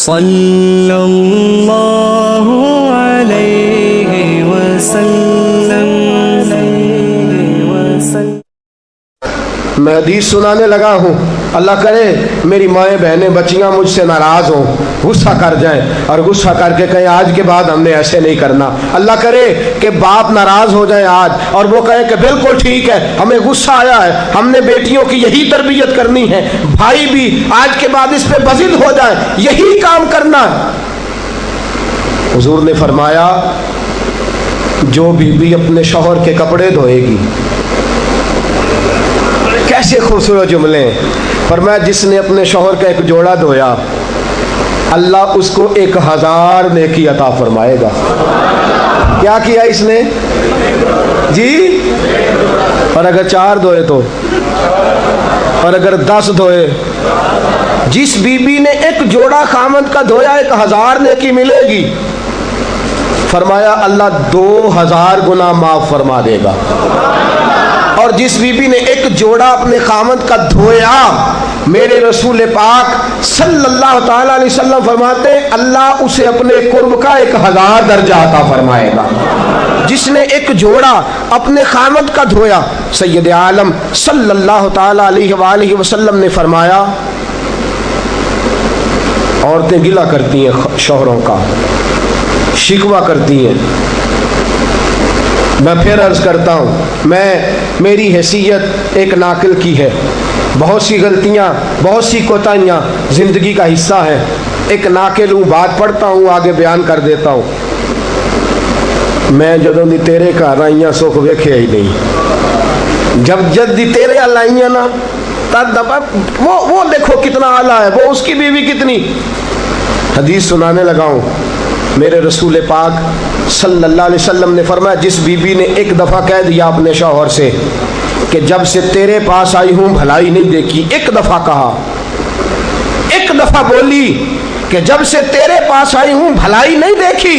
صلی اللہ علیہ وسلم۔ میں حدیث سنانے لگا ہوں، اللہ کرے میری مائیں بہنیں بچیاں مجھ سے ناراض ہوں، غصہ کر جائیں اور غصہ کر کے کہیں آج کے بعد ہم نے ایسے نہیں کرنا۔ اللہ کرے کہ باپ ناراض ہو جائیں آج اور وہ کہیں کہ بالکل ٹھیک ہے، ہمیں غصہ آیا ہے، ہم نے بیٹیوں کی یہی تربیت کرنی ہے، بھائی بھی آج کے بعد اس پہ بضد ہو جائیں، یہی کام کرنا ہے۔ حضور نے فرمایا جو بیوی اپنے شوہر کے کپڑے دھوئے گی، کیسے خوبصورت جملے ہیں، فرمایا جس نے اپنے شوہر کا ایک جوڑا دھویا اللہ اس کو 1000 نیکی عطا فرمائے گا۔ کیا کیا اس نے جی؟ اور اگر 4 دھوئے تو، اور اگر 10 دھوئے، جس بی بی نے ایک جوڑا خامد کا دھویا 1000 نیکی ملے گی۔ فرمایا اللہ 2000 گنا معاف فرما دے گا۔ اور جس بی بی نے ایک جوڑا اپنے خامد کا دھویا، میرے رسول پاک صلی اللہ تعالی علیہ وسلم فرماتے ہیں اللہ اسے اپنے قرب کا 1000 درجہ عطا فرمائے گا۔ جس نے ایک جوڑا اپنے خامد کا دھویا، سید عالم صلی اللہ تعالی علیہ وآلہ وسلم نے فرمایا عورتیں گلہ کرتی ہیں شوہروں کا، شکوہ کرتی ہیں۔ میں پھر عرض کرتا ہوں، میری حیثیت ایک ناقل کی ہے، بہت سی غلطیاں، بہت سی کوتاہیاں زندگی کا حصہ ہیں، ایک ناقل ہوں، بات پڑھتا ہوں آگے بیان کر دیتا ہوں۔ میں جدوں دی تیرے گھر آئیاں سکھ ویکھیا ہی نہیں، جب جد دی تیرے ال آئیاں نا تب وہ دیکھو کتنا اعلیٰ ہے، وہ اس کی بیوی کتنی۔ حدیث سنانے لگا ہوں، میرے رسول پاک صلی اللہ علیہ وسلم نے فرمایا جس بی بی نے ایک دفعہ کہہ دیا اپنے شوہر سے کہ جب سے تیرے پاس آئی ہوں بھلائی نہیں دیکھی، ایک دفعہ کہا، ایک دفعہ بولی کہ جب سے تیرے پاس آئی ہوں بھلائی نہیں دیکھی،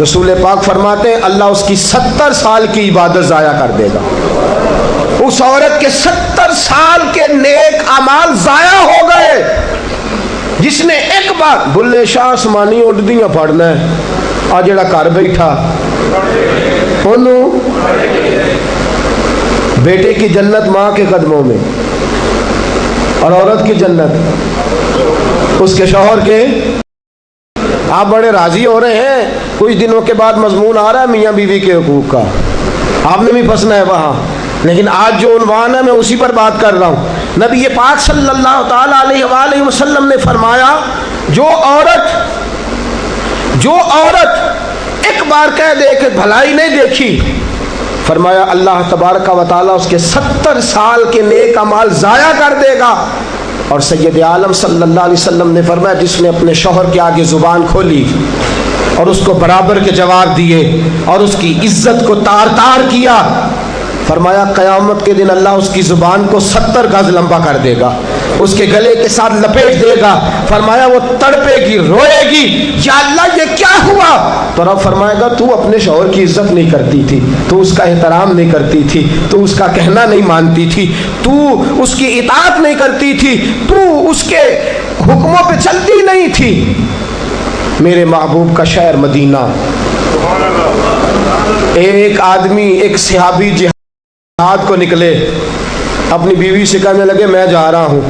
رسول پاک فرماتے ہیں اللہ اس کی 70 سال کی عبادت ضائع کر دے گا۔ اس عورت کے 70 سال کے نیک اعمال ضائع ہو گئے۔ جس نے ایک بار بلے شاہ آسمانی اڈدیاں پڑھنا ہے، آ جڑا گھر بیٹھا انہوں بیٹے کی جنت ماں کے قدموں میں، اور عورت کی جنت اس کے شوہر کے۔ آپ بڑے راضی ہو رہے ہیں، کچھ دنوں کے بعد مضمون آ رہا ہے میاں بیوی کے حقوق کا، آپ نے بھی پھنسنا ہے وہاں، لیکن آج جو عنوان ہے میں اسی پر بات کر رہا ہوں۔ نبی پاک صلی اللہ تعالی علیہ وآلہ وسلم نے فرمایا جو عورت ایک بار کہہ دے کہ بھلائی نہیں دیکھی، فرمایا اللہ تبارک و تعالیٰ اس کے 70 سال کے نیک اعمال ضائع کر دے گا۔ اور سید عالم صلی اللہ علیہ وسلم نے فرمایا جس نے اپنے شوہر کے آگے زبان کھولی اور اس کو برابر کے جواب دیے اور اس کی عزت کو تار تار کیا، فرمایا قیامت کے دن اللہ اس کی زبان کو 70 گز لمبا کر دے گا، اس کے گلے کے ساتھ لپیٹ دے گا، فرمایا وہ تڑپے گی، روئے گی، یا اللہ یہ کیا ہوا؟ تو رب فرمائے گا تو اپنے شوہر کی عزت نہیں کرتی تھی، تو اس کا احترام نہیں کرتی تھی، تو اس کا کہنا نہیں مانتی تھی، تو اس کی اطاعت نہیں کرتی تھی، تو اس کے حکموں پہ چلتی نہیں تھی۔ میرے محبوب کا شہر مدینہ، ایک آدمی، ایک صحابی جہاد کو نکلے، اپنی بیوی سے کہنے لگے میں جا رہا ہوں،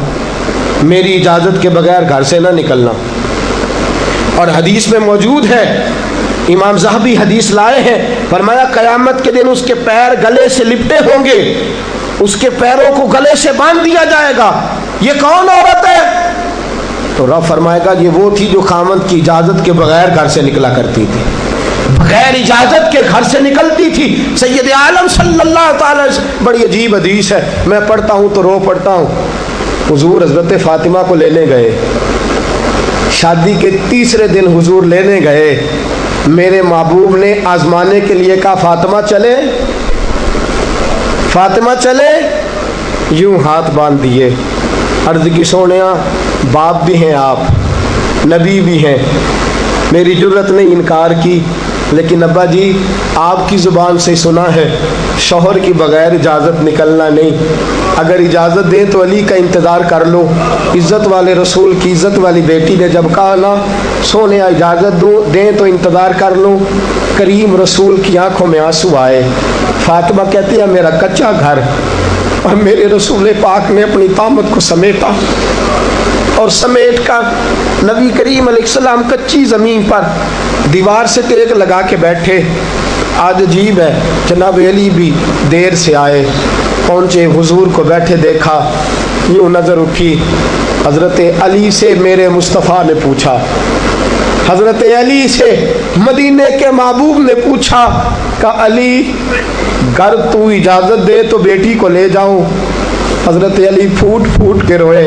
میری اجازت کے بغیر گھر سے نہ نکلنا۔ اور حدیث میں موجود ہے، امام ذہبی حدیث لائے ہیں، فرمایا قیامت کے دن اس کے پیر گلے سے لپٹے ہوں گے، اس کے پیروں کو گلے سے باندھ دیا جائے گا، یہ کون عورت ہے؟ تو رب فرمائے گا یہ وہ تھی جو خامند کی اجازت کے بغیر گھر سے نکلا کرتی تھی، بغیر اجازت کے گھر سے نکلتی تھی۔ سید عالم صلی اللہ تعالی، بڑی عجیب حدیث ہے، میں پڑھتا ہوں تو رو پڑھتا ہوں۔ حضور حضرت فاطمہ کو لینے گئے، شادی کے تیسرے دن حضور لینے گئے، میرے محبوب نے آزمانے کے لیے کہا فاطمہ چلے، فاطمہ چلے، یوں ہاتھ باندھ دیے، عرض کی سونیا باپ بھی ہیں آپ، نبی بھی ہیں، میری جرت نے انکار کی، لیکن ابا جی آپ کی زبان سے سنا ہے شوہر کی بغیر اجازت نکلنا نہیں۔ اگر اجازت دیں تو علی کا انتظار کر لو. عزت والے رسول کی عزت والی بیٹی نے جب کہا نا سونے اجازت دیں تو انتظار کر لو, کریم رسول کی آنکھوں میں آنسو آئے. فاطمہ کہتی ہے میرا کچا گھر, اور میرے رسول پاک نے اپنی طامت کو سمیٹا, اور سمیٹ کر نبی کریم علیہ السلام کچی زمین پر دیوار سے ٹیک لگا کے بیٹھے. آج عجیب ہے, جناب علی بھی دیر سے آئے, پہنچے, حضور کو بیٹھے دیکھا, یوں نظر اٹھی, حضرت علی سے میرے مصطفیٰ نے پوچھا, حضرت علی سے مدینے کے محبوب نے پوچھا کہ علی گر تو اجازت دے تو بیٹی کو لے جاؤں. حضرت علی پھوٹ پھوٹ کے روئے,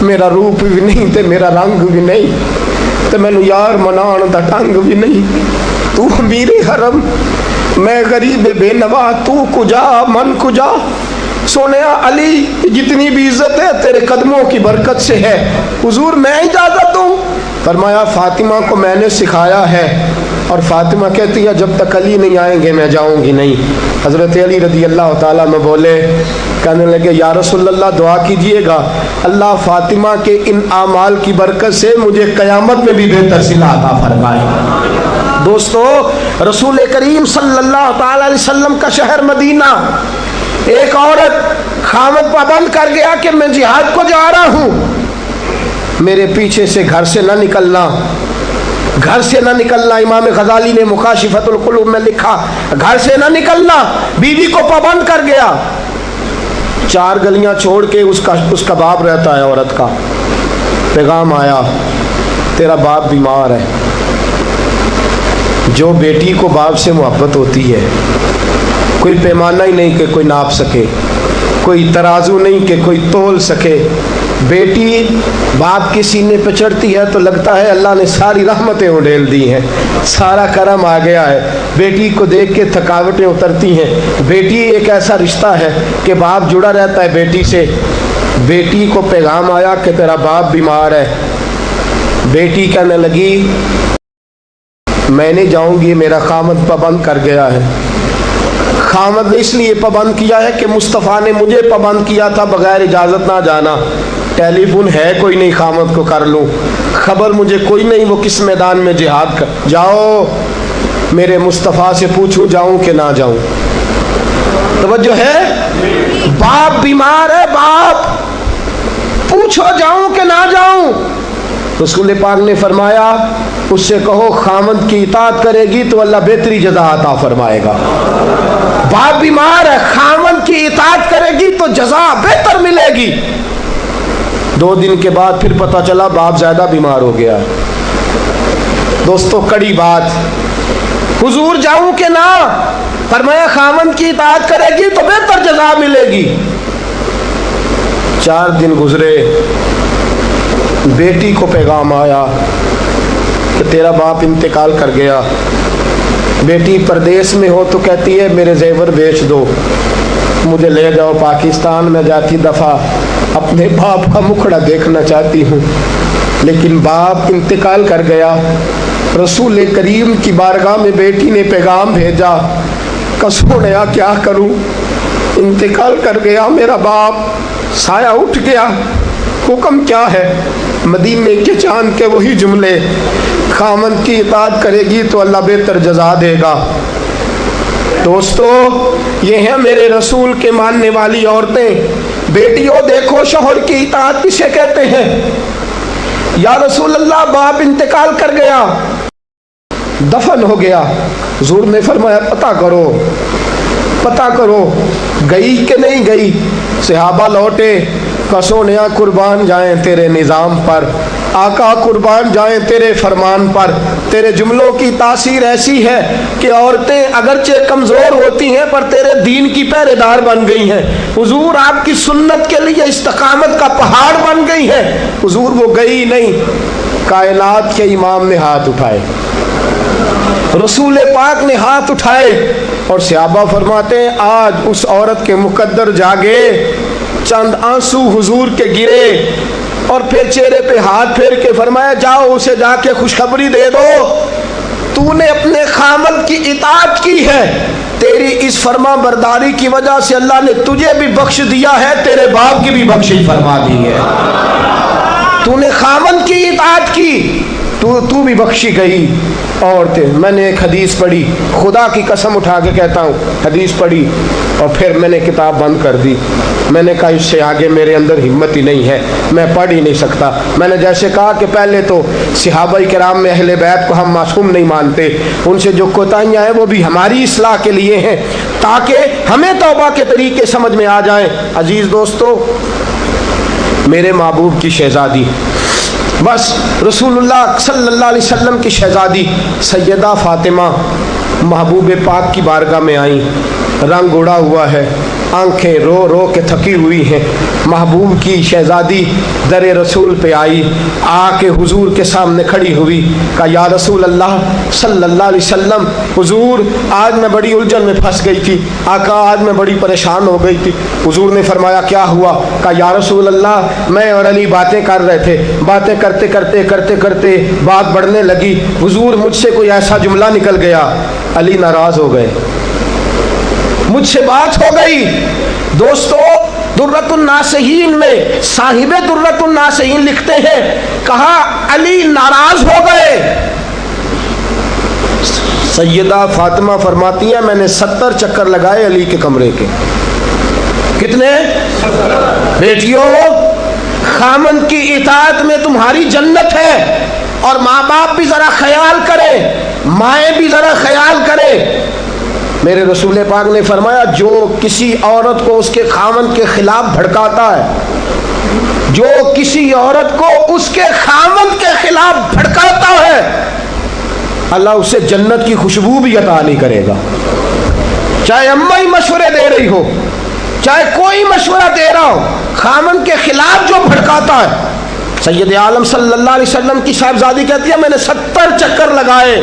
میرا روپ بھی نہیں تے میرا رنگ بھی نہیں تے مینو یار منان دا ٹنگ بھی نہیں, تو امیر حرم میں غریب بے نوا, تو کجا من کجا. سونے علی جتنی بھی عزت ہے تیرے قدموں کی برکت سے ہے, حضور میں اجازت دوں. فرمایا فاطمہ کو میں نے سکھایا ہے, اور فاطمہ کہتی ہے جب تک علی نہیں آئیں گے میں جاؤں گی نہیں. حضرت علی رضی اللہ تعالیٰ میں بولے, کہنے لگے یا رسول اللہ دعا کیجئے گا اللہ فاطمہ کے ان اعمال کی برکت سے مجھے قیامت میں بھی بہتر صلہ عطا فرمائے. دوستو رسول کریم صلی اللہ تعالیٰ علیہ وسلم کا شہر مدینہ, ایک عورت خامد پابند کر گیا کہ میں جہاد کو جا رہا ہوں, میرے پیچھے سے گھر سے نہ نکلنا, گھر سے نہ نکلنا. امام غزالی نے مکاشفۃ القلوب میں لکھا گھر سے نہ نکلنا, بیوی کو پابند کر گیا. 4 گلیاں چھوڑ کے اس کا باپ رہتا ہے عورت کا, پیغام آیا تیرا باپ بیمار ہے. جو بیٹی کو باپ سے محبت ہوتی ہے کوئی پیمانہ ہی نہیں کہ کوئی ناپ سکے, کوئی ترازو نہیں کہ کوئی تول سکے. بیٹی باپ کے سینے پہ چڑھتی ہے تو لگتا ہے اللہ نے ساری رحمتیں اڈیل دی ہیں, سارا کرم آ گیا ہے. بیٹی کو دیکھ کے تھکاوٹیں اترتی ہیں. بیٹی ایک ایسا رشتہ ہے کہ باپ جڑا رہتا ہے بیٹی سے. بیٹی کو پیغام آیا کہ تیرا باپ بیمار ہے. بیٹی کہنے لگی میں نہیں جاؤں گی, میرا خامد پابند کر گیا ہے. خامد نے اس لیے پابند کیا ہے کہ مصطفیٰ نے مجھے پابند کیا تھا بغیر اجازت نہ جانا. ٹیلی فون ہے کوئی نہیں خامد کو کر لوں, خبر مجھے کوئی نہیں وہ کس میدان میں جہاد کر. جاؤ میرے مصطفیٰ سے پوچھو جاؤں کہ نہ جاؤں. توجہ ہے, باپ بیمار ہے, باپ پوچھو جاؤں کہ نہ جاؤں. رسول پاک نے فرمایا اس سے کہو خامد کی اطاعت کرے گی تو اللہ بہتری جزا عطا فرمائے گا. باپ بیمار ہے, خامد کی اطاعت کرے گی تو جزا بہتر ملے گی. 2 دن کے بعد پھر پتہ چلا باپ زیادہ بیمار ہو گیا. دوستو کڑی بات, حضور جاؤں کہ نہ, فرمایا خامد کی اطاعت کرے گی تو بہتر جزا ملے گی. 4 دن گزرے, بیٹی کو پیغام آیا کہ تیرا باپ انتقال کر گیا. بیٹی پردیس میں ہو تو کہتی ہے میرے زیور بیچ دو, مجھے لے جاؤ پاکستان میں, جاتی دفعہ اپنے باپ کا مکھڑا دیکھنا چاہتی ہوں. لیکن باپ انتقال کر گیا. رسول کریم کی بارگاہ میں بیٹی نے پیغام بھیجا کہ سونیا کیا کروں, انتقال کر گیا میرا باپ, سایہ اٹھ گیا, حکم کیا ہے؟ مدینے کے چاند کے وہی جملے, خامد کی اطاعت کرے گی تو اللہ بہتر جزا دے گا. دوستو یہ ہیں میرے رسول کے ماننے والی عورتیں. بیٹیوں دیکھو شوہر کی اطاعت کسے کہتے ہیں. یا رسول اللہ باپ انتقال کر گیا, دفن ہو گیا. حضور نے فرمایا پتہ کرو گئی کہ نہیں گئی. صحابہ لوٹے, کسونیا قربان جائیں تیرے نظام پر, آقا قربان جائیں تیرے فرمان پر. تیرے جملوں کی تاثیر ایسی ہے کہ عورتیں اگرچہ کمزور ہوتی ہیں پر تیرے دین کی پہرے دار بن گئی ہیں. حضور آپ کی سنت کے لیے استقامت کا پہاڑ بن گئی ہے. حضور وہ گئی نہیں, کائنات کے امام نے ہاتھ اٹھائے, رسول پاک نے ہاتھ اٹھائے, اور صحابہ فرماتے ہیں آج اس عورت کے مقدر جاگے. چند آنسو حضور کے گرے, اور پھر چہرے پہ ہاتھ پھیر کے فرمایا جاؤ اسے جا کے خوشخبری دے دو, تو نے اپنے خامد کی اطاعت کی ہے, تیری اس فرما برداری کی وجہ سے اللہ نے تجھے بھی بخش دیا ہے، تیرے باپ کی بھی بخشش فرما دی ہے۔ تو نے خاوند کی اطاعت کی تو بھی بخشی گئی۔ عورتیں، میں نے ایک حدیث پڑھی، خدا کی قسم اٹھا کے کہتا ہوں، حدیث پڑھی اور پھر میں نے کتاب بند کر دی۔ میں نے کہا اس سے آگے میرے اندر ہمت ہی نہیں ہے، میں پڑھ ہی نہیں سکتا۔ میں نے جیسے کہا کہ پہلے تو صحابہ کرام میں اہل بیت کو ہم معصوم نہیں مانتے، ان سے جو کوتاہیاں ہیں وہ بھی ہماری اصلاح کے لیے ہیں تاکہ ہمیں توبہ کے طریقے سمجھ میں آ جائیں۔ عزیز دوستو، میرے محبوب کی شہزادی، بس رسول اللہ صلی اللہ علیہ وسلم کی شہزادی سیدہ فاطمہ محبوب پاک کی بارگاہ میں آئیں، رنگ اڑا ہوا ہے، آنکھیں رو رو کے تھکی ہوئی ہیں۔ محبوب کی شہزادی در رسول پہ آئی، آ کے حضور کے سامنے کھڑی ہوئی، کہا یا رسول اللہ صلی اللہ علیہ وسلم، حضور آج میں بڑی الجھن میں پھنس گئی تھی، آقا آج میں بڑی پریشان ہو گئی تھی۔ حضور نے فرمایا کیا ہوا؟ کہا یا رسول اللہ میں اور علی باتیں کر رہے تھے، باتیں کرتے کرتے بات بڑھنے لگی، حضور مجھ سے کوئی ایسا جملہ نکل گیا، علی ناراض ہو گئے، مجھ سے بات ہو گئی۔ دوستو، درۃ الناصحین میں صاحب درۃ الناصحین لکھتے ہیں، کہا علی ناراض ہو گئے۔ سیدہ فاطمہ فرماتی ہیں میں نے 70 چکر لگائے علی کے کمرے کے۔ کتنے؟ بیٹیوں، خامند کی اطاعت میں تمہاری جنت ہے، اور ماں باپ بھی ذرا خیال کرے، مائیں بھی ذرا خیال کرے۔ میرے رسول پاک نے فرمایا جو کسی عورت کو اس کے خامند کے خلاف بھڑکاتا ہے، جو کسی عورت کو اس کے خامند کے خلاف بھڑکاتا ہے، اللہ اسے جنت کی خوشبو بھی عطا نہیں کرے گا۔ چاہے اماں ہی مشورے دے رہی ہو، چاہے کوئی مشورہ دے رہا ہو، خامند کے خلاف جو بھڑکاتا ہے۔ سید عالم صلی اللہ علیہ وسلم کی صاحبزادی کہتی ہے میں نے 70 چکر لگائے،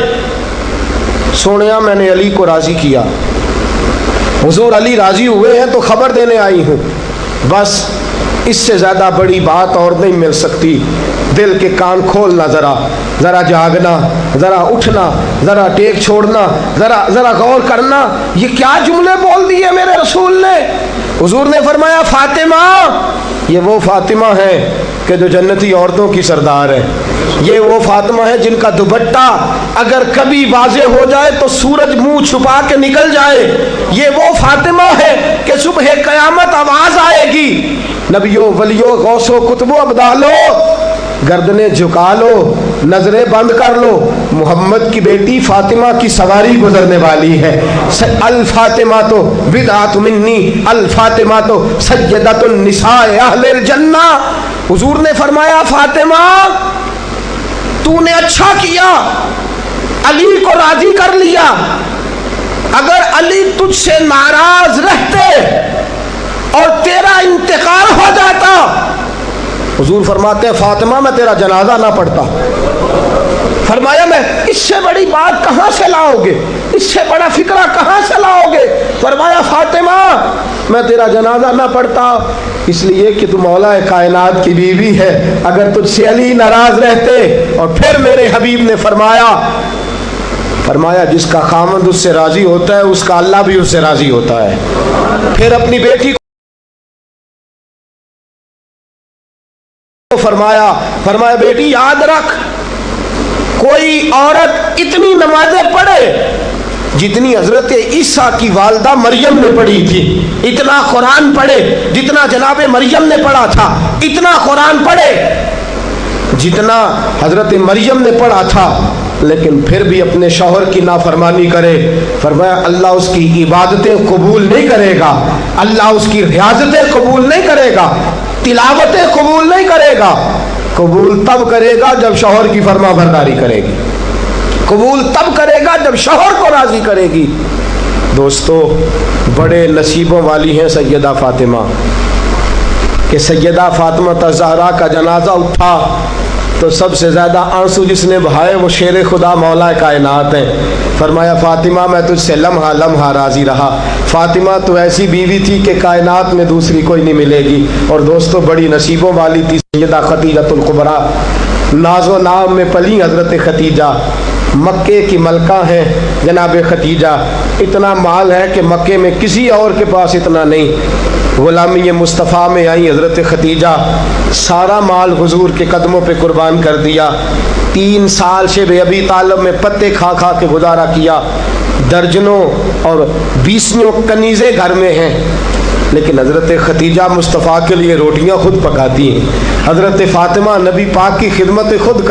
سونیا میں نے علی کو راضی کیا، حضور علی راضی ہوئے ہیں تو خبر دینے آئی ہوں، بس اس سے زیادہ بڑی بات اور نہیں مل سکتی۔ دل کے کان کھولنا، ذرا جاگنا، ذرا اٹھنا، ذرا ٹیک چھوڑنا، ذرا غور کرنا، یہ کیا جملے بول دیے میرے رسول نے۔ حضور نے فرمایا فاطمہ، یہ وہ فاطمہ ہے کہ جو جنتی عورتوں کی سردار ہے، یہ وہ فاطمہ ہے جن کا دوپٹہ اگر کبھی واضح ہو جائے تو سورج منہ چھپا کے نکل جائے، یہ وہ فاطمہ ہے کہ صبح قیامت آواز آئے گی، نبیوں ولیوں غوثوں کتبوں ابدالوں گردنیں جھکا لو، نظریں بند کر لو، محمد کی بیٹی فاطمہ کی سواری گزرنے والی ہے۔ الفاطمہ تو بدعت منی، الفاطمہ تو سیدۃ النساء اہل الجنہ۔ حضور نے فرمایا فاطمہ تو نے اچھا کیا، علی کو راضی کر لیا، اگر علی تجھ سے ناراض رہتے اور تیرا انتقال ہو جاتا، حضور فرماتے ہیں فاطمہ میں تیرا جنازہ نہ پڑھتا۔ فرمایا میں اس سے بڑی بات کہاں سے لاؤ گے، اس سے بڑا فکرہ کہاں سے لاؤ گے؟ فرمایا فاطمہ میں تیرا جنازہ نہ پڑھتا اس لیے کہ تو مولا کائنات کی بیوی ہے، اگر تجھ سے علی ناراض رہتے۔ اور پھر میرے حبیب نے فرمایا جس کا خامند اس سے راضی ہوتا ہے اس کا اللہ بھی اس سے راضی ہوتا ہے۔ پھر اپنی بیٹی کو فرمایا بیٹی یاد رکھ، کوئی عورت اتنی نمازیں پڑھے جتنی حضرت عیسیٰ کی والدہ مریم نے پڑھی تھی، اتنا قرآن پڑھے جتنا جناب مریم نے پڑھا تھا، اتنا قرآن پڑھے جتنا حضرت مریم نے پڑھا تھا، لیکن پھر بھی اپنے شوہر کی نافرمانی کرے، فرمایا اللہ اس کی عبادتیں قبول نہیں کرے گا، اللہ اس کی ریاضتیں قبول نہیں کرے گا، تلاوتیں قبول نہیں کرے گا۔ قبول تب کرے گا جب شوہر کی فرما برداری کرے گی، قبول تب کرے گا جب شوہر کو راضی کرے گی۔ دوستو بڑے نصیبوں والی ہیں سیدہ فاطمہ کہ سیدہ فاطمہ الزہرا کا جنازہ اٹھا تو سب سے زیادہ آنسو جس نے بہائے وہ شیر خدا مولا کائنات ہیں۔ فرمایا فاطمہ میں تجھ سے لمحہ لمحہ راضی رہا، فاطمہ تو ایسی بیوی تھی کہ کائنات میں دوسری کوئی نہیں ملے گی۔ اور دوستو بڑی نصیبوں والی تھی سیدہ خدیجہ الکبریٰ، ناز و نام میں پلی حضرت خدیجہ، مکے کی ملکہ ہیں جناب خدیجہ، اتنا مال ہے کہ مکے میں کسی اور کے پاس اتنا نہیں. غلامی مصطفیٰ میں آئی حضرت ختیجہ، سارا مال حضور کے قدموں پہ قربان کر دیا. 3 سال شیب ابی طالب میں پتے کھا کھا کے گزارا کیا. درجنوں اور 20 کنیزیں گھر میں ہیں، لیکن حضرت ختیجہ مصطفیٰ کے لیے روٹیاں خود پکاتی ہیں. حضرت فاطمہ نبی پاک کی خدمت خود کرتی